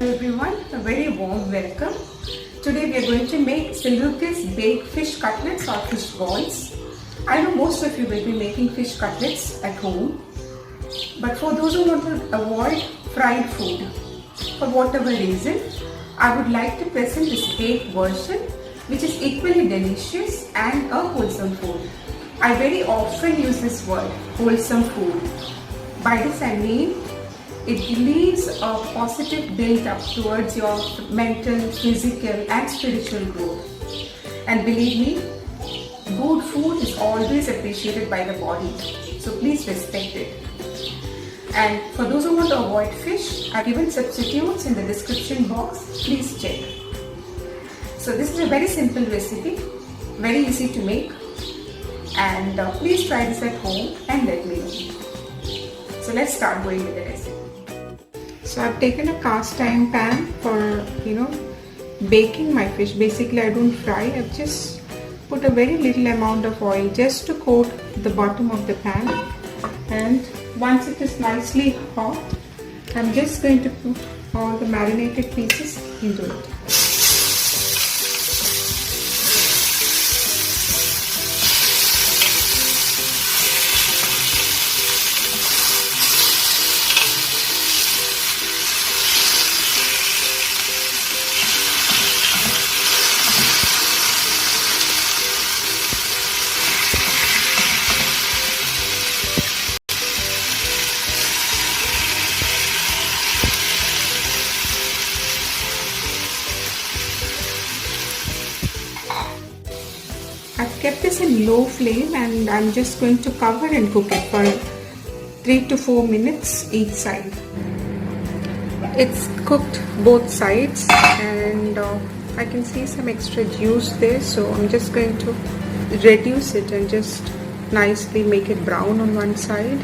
Hello everyone, a very warm welcome. Today we are going to make Silvukis baked fish cutlets or fish balls. I know most of you will be making fish cutlets at home, but for those who want to avoid fried food, for whatever reason, I would like to present this baked version which is equally delicious and a wholesome food. I very often use this word, wholesome food. By this I mean it leaves a positive build-up towards your mental, physical and spiritual growth. And believe me, good food is always appreciated by the body. So please respect it. And for those who want to avoid fish, I've given substitutes in the description box. Please check. So this is a very simple recipe, very easy to make. And please try this at home and let me know. So let's start going with the recipe. So I've taken a cast iron pan for baking my fish. Basically I don't fry, I've just put a very little amount of oil just to coat the bottom of the pan, and once it is nicely hot, I'm just going to put all the marinated pieces into it. I've kept this in low flame and I'm just going to cover and cook it for 3 to 4 minutes each side. It's cooked both sides and I can see some extra juice there, so I'm just going to reduce it and just nicely make it brown on one side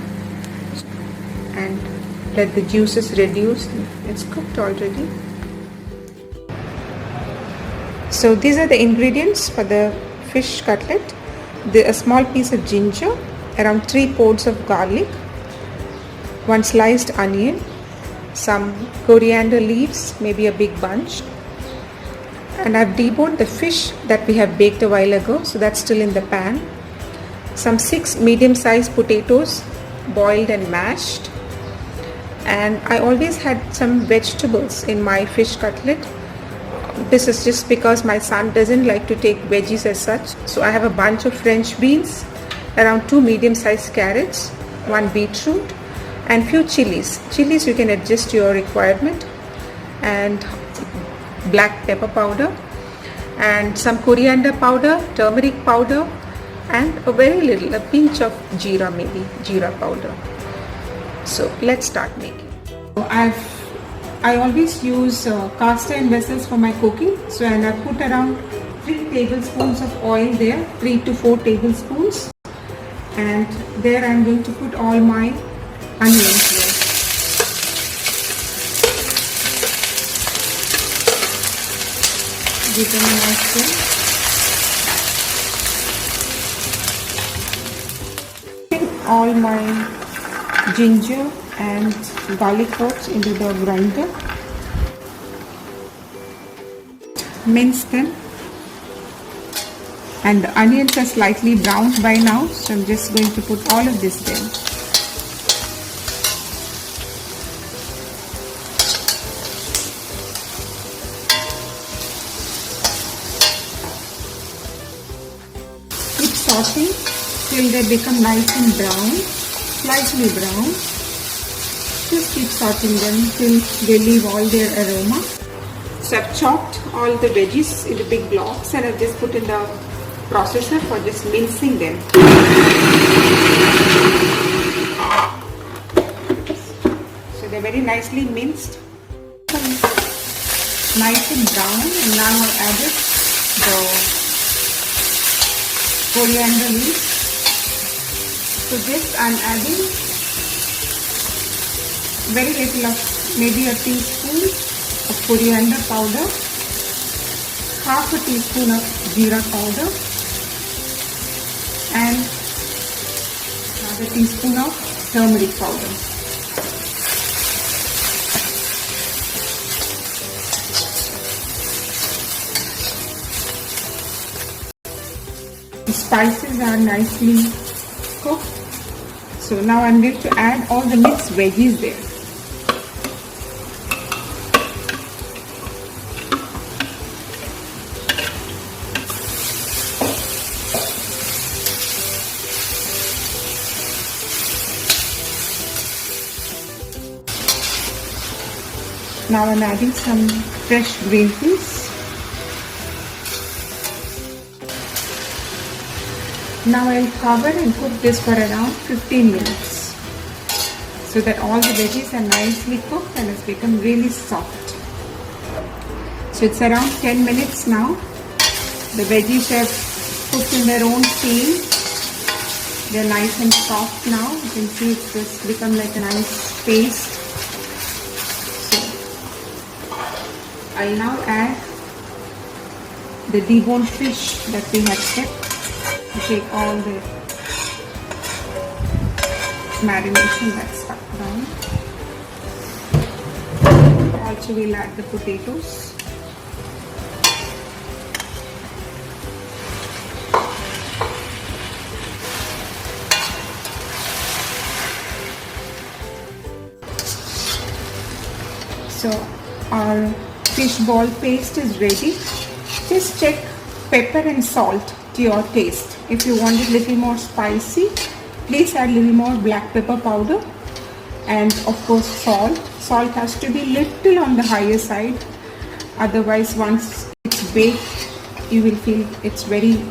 and let the juices reduce. It's cooked already. So these are the ingredients for the fish cutlet. A small piece of ginger, around 3 pods of garlic, 1 sliced onion, some coriander leaves, maybe a big bunch, and I've deboned the fish that we have baked a while ago, so that's still in the pan. Some 6 medium-sized potatoes, boiled and mashed, and I always had some vegetables in my fish cutlet. This is just because my son doesn't like to take veggies as such. So I have a bunch of French beans, around 2 medium-sized carrots, 1 beetroot, and few chilies. Chilies you can adjust to your requirement, and black pepper powder, and some coriander powder, turmeric powder, and a very little, a pinch of jeera, maybe jeera powder. So let's start making. I always use cast iron vessels for my cooking, so and I put around 3 tablespoons of oil there, 3 to 4 tablespoons, and there I am going to put all my onions here. Give them a nice stir. All my ginger and garlic cloves into the grinder. Mince them, and the onions are slightly browned by now, so I'm just going to put all of this there. Keep sauteing till they become nice and brown, slightly brown. Just keep sauteing them till they leave all their aroma. So I've chopped all the veggies into big blocks and I've just put in the processor for just mincing them. So they're very nicely minced, nice and brown, and now I've added the coriander leaves. So this I'm adding very little of, maybe a teaspoon of coriander powder, half a teaspoon of jeera powder, and another teaspoon of turmeric powder. spices are nicely cooked. So now I'm going to add all the mixed veggies there. Now I'm adding some fresh green peas. Now I'll cover and cook this for around 15 minutes so that all the veggies are nicely cooked and it's become really soft. So it's around 10 minutes now. The veggies have cooked in their own steam. They're nice and soft now. You can see it's just become like a nice paste. I'll now add the deboned fish that we have kept. Take all the marination that's stuck down. Also we'll add the potatoes. So our fish ball paste is ready. Just check pepper and salt to your taste. If you want it a little more spicy, please add a little more black pepper powder, and of course salt. Salt has to be little on the higher side, otherwise once it's baked you will feel it's very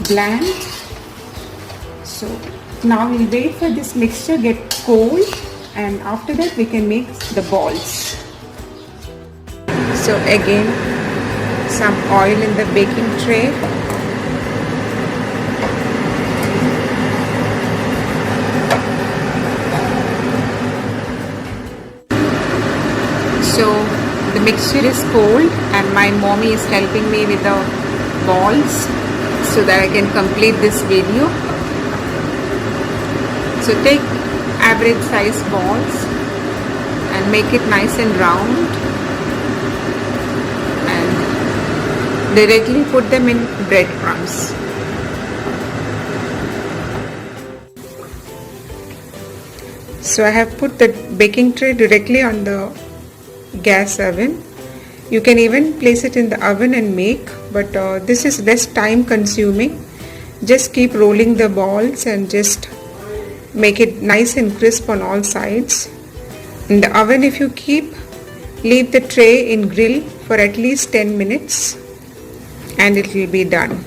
bland. So now we'll wait for this mixture get cold, and after that we can make the balls. So again, some oil in the baking tray. So the mixture is cold and my mommy is helping me with the balls so that I can complete this video. So take average size balls and make it nice and round and directly put them in breadcrumbs. So I have put the baking tray directly on the gas oven. You can even place it in the oven and make, but this is less time consuming. Just keep rolling the balls and just make it nice and crisp on all sides. In the oven, if you leave the tray in grill for at least 10 minutes and it will be done.